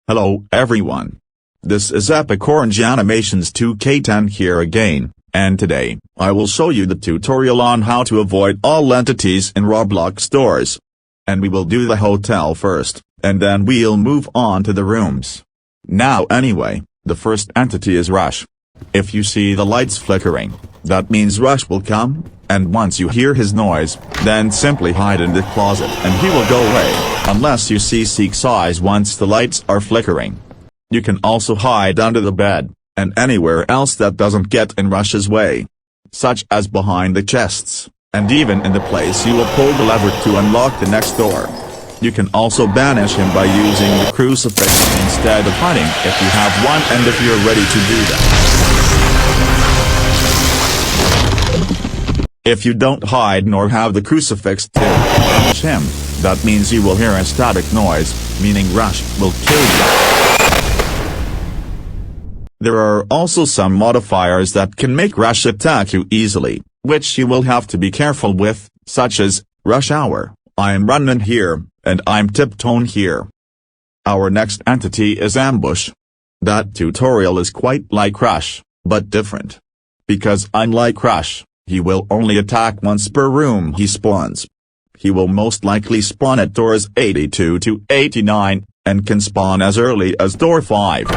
Hello everyone. This is Epic Orange Animations 2K10 here again, and today, I will show you the tutorial on how to avoid all entities in Roblox stores. And we will do the hotel first, and then we'll move on to the rooms. Now anyway, the first entity is Rush. If you see the lights flickering, that means Rush will come, and once you hear his noise, then simply hide in the closet and he will go away, unless you see Seek's eyes once the lights are flickering. You can also hide under the bed, and anywhere else that doesn't get in Rush's way, such as behind the chests, and even in the place you will pull the lever to unlock the next door. You can also banish him by using the crucifix instead of hiding if you have one and if you're ready to do that. If you don't hide nor have the crucifix to banish him, that means you will hear a static noise, meaning Rush will kill you. There are also some modifiers that can make Rush attack you easily, which you will have to be careful with, such as, Rush Hour, I'm running here, and I'm tiptoeing here. Our next entity is Ambush. That tutorial is quite like Rush, but different. Because unlike Rush, he will only attack once per room he spawns. He will most likely spawn at doors 82 to 89, and can spawn as early as door 5.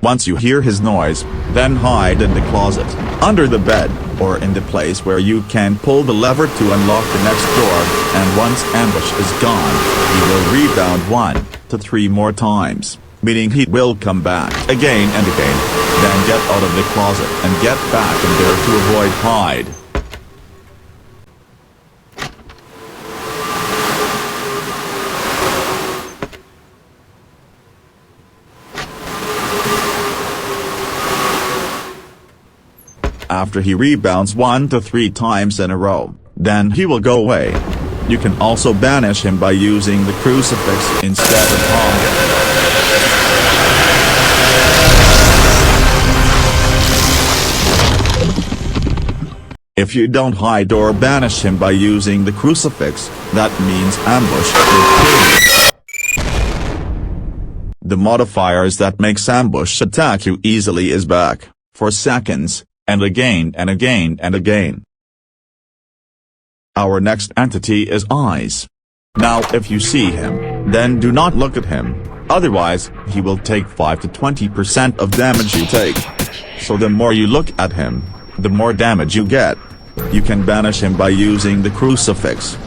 Once you hear his noise, then hide in the closet, under the bed, or in the place where you can pull the lever to unlock the next door, and once Ambush is gone, he will rebound 1 to 3 more times, meaning he will come back again and again, then get out of the closet and get back in there to avoid hide. After he rebounds 1 to 3 times in a row, then he will go away. You can also banish him by using the crucifix instead of hiding. If you don't hide or banish him by using the crucifix, that means Ambush will kill you. The modifiers that makes Ambush attack you easily is back, for seconds, and again and again and again. Our next entity is Eyes. Now if you see him, then do not look at him, otherwise, he will take 5 to 20% of damage you take. So the more you look at him, the more damage you get. You can banish him by using the crucifix.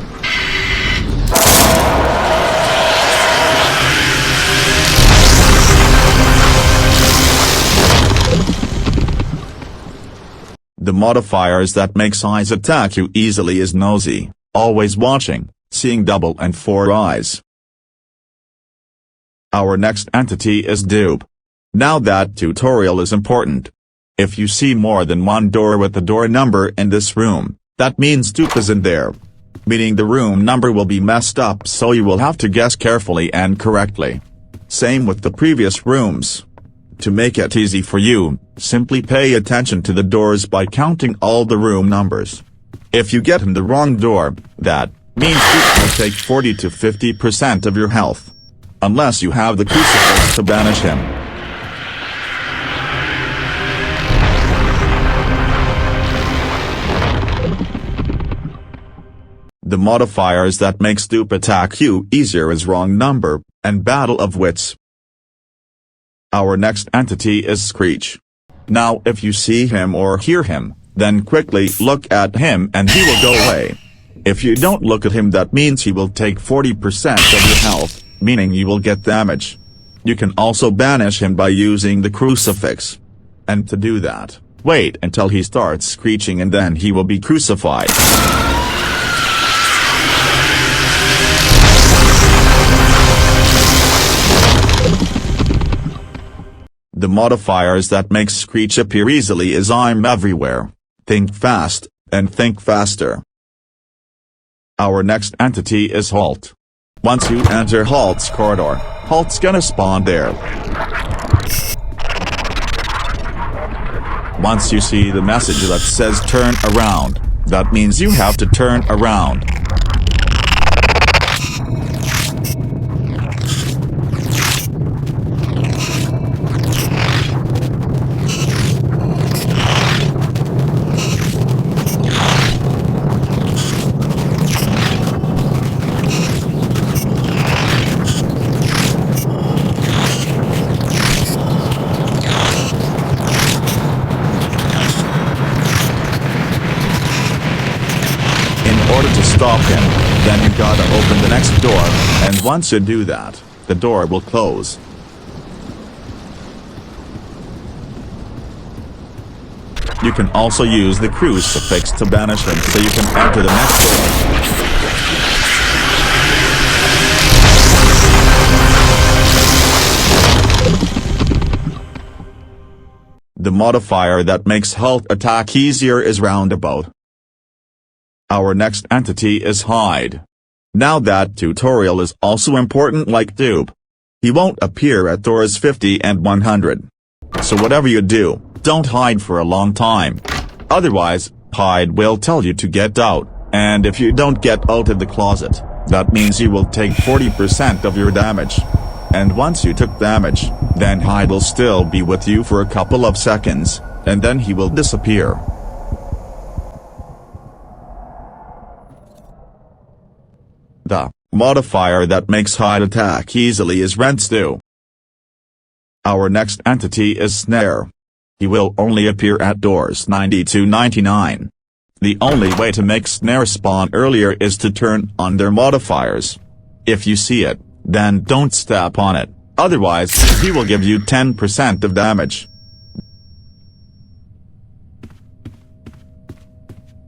The modifiers that makes Eyes attack you easily is Nosy, always watching, seeing double and 4 eyes. Our next entity is Dupe. Now that tutorial is important. If you see more than one door with the door number in this room, that means Dupe is in there. Meaning the room number will be messed up, so you will have to guess carefully and correctly. Same with the previous rooms. To make it easy for you, simply pay attention to the doors by counting all the room numbers. If you get in the wrong door, that means Dupe will take 40 to 50% of your health. Unless you have the crucifix to banish him. The modifiers that makes Dupe attack you easier is Wrong Number, and Battle of Wits. Our next entity is Screech. Now if you see him or hear him, then quickly look at him and he will go away. If you don't look at him, that means he will take 40% of your health, meaning you will get damage. You can also banish him by using the crucifix. And to do that, wait until he starts screeching and then he will be crucified. The modifiers that make Screech appear easily is I'm everywhere, Think Fast, and Think Faster. Our next entity is Halt. Once you enter Halt's corridor, Halt's gonna spawn there. Once you see the message that says turn around, that means you have to turn around. stop him, then you gotta open the next door, and once you do that, the door will close. You can also use the crucifix to banish him so you can enter the next door. The modifier that makes health attack easier is Roundabout. Our next entity is Hide. Now that tutorial is also important like Dupe. He won't appear at doors 50 and 100. So whatever you do, don't hide for a long time. Otherwise, Hide will tell you to get out, and if you don't get out of the closet, that means you will take 40% of your damage. And once you took damage, then Hide will still be with you for a couple of seconds, and then he will disappear. The modifier that makes Hide attack easily is Rent-Stew. Our next entity is Snare. He will only appear at doors 90 to 99. The only way to make Snare spawn earlier is to turn on their modifiers. If you see it, then don't step on it, otherwise, he will give you 10% of damage.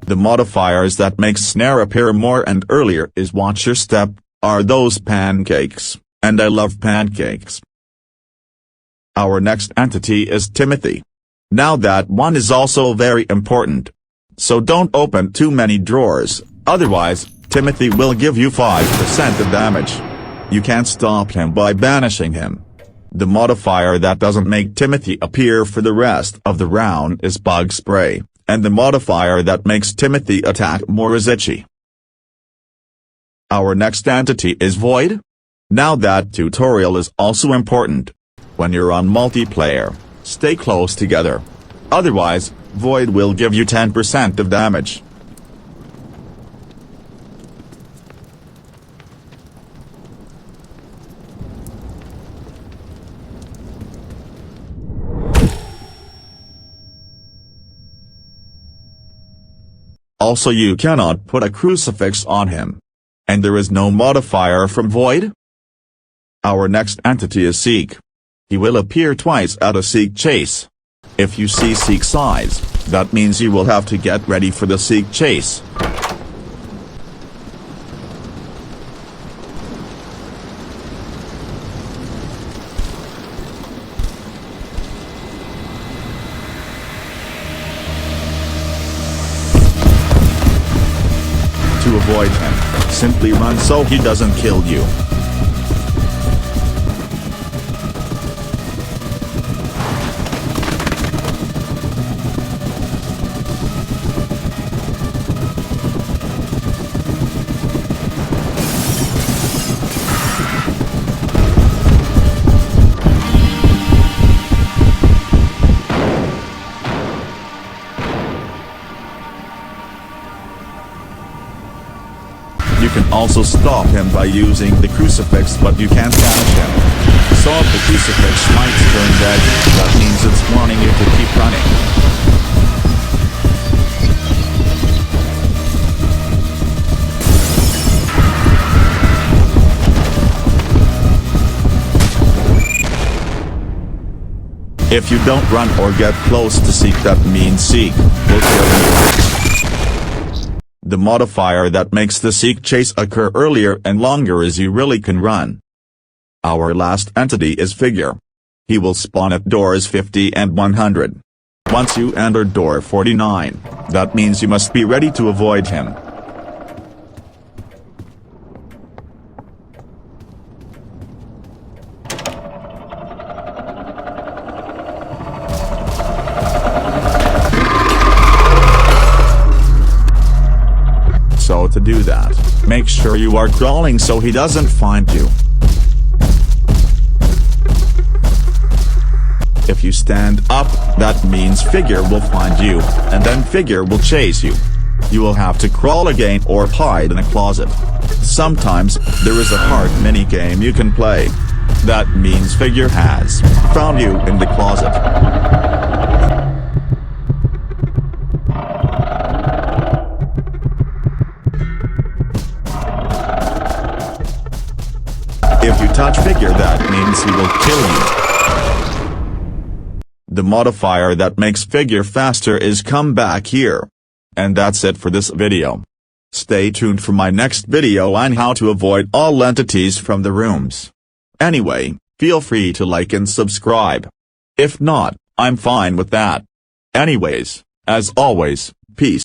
The modifiers that make Snare appear more and earlier is Watch Your Step, are those pancakes, and I love pancakes. Our next entity is Timothy. Now that one is also very important. So don't open too many drawers, otherwise, Timothy will give you 5% of damage. You can't stop him by banishing him. The modifier that doesn't make Timothy appear for the rest of the round is Bug Spray, and the modifier that makes Timothy attack more is Itchy. Our next entity is Void. Now that tutorial is also important. When you're on multiplayer, stay close together. Otherwise, Void will give you 10% of damage. Also, you cannot put a crucifix on him. And there is no modifier from Void. Our next entity is Seek. He will appear twice at a Seek chase. If you see Seek's eyes, that means you will have to get ready for the Seek chase. To avoid him, simply run so he doesn't kill you. You can also stop him by using the crucifix, but you can't banish him. So if the crucifix might turn red, that means it's warning you to keep running. If you don't run or get close to Seek, that means Seek will kill you. The modifier that makes the Seek chase occur earlier and longer is you really can run. Our last entity is Figure. He will spawn at doors 50 and 100. Once you enter door 49, that means you must be ready to avoid him. So to do that, make sure you are crawling so he doesn't find you. If you stand up, that means Figure will find you, and then Figure will chase you. You will have to crawl again or hide in a closet. Sometimes, there is a hard mini-game you can play. That means Figure has found you in the closet. touch figure, that means he will kill you. The modifier that makes figure faster is come back here. And that's it for this video. Stay tuned for my next video on how to avoid all entities from the rooms. Anyway, feel free to like and subscribe. If not, I'm fine with that. Anyways, as always, peace.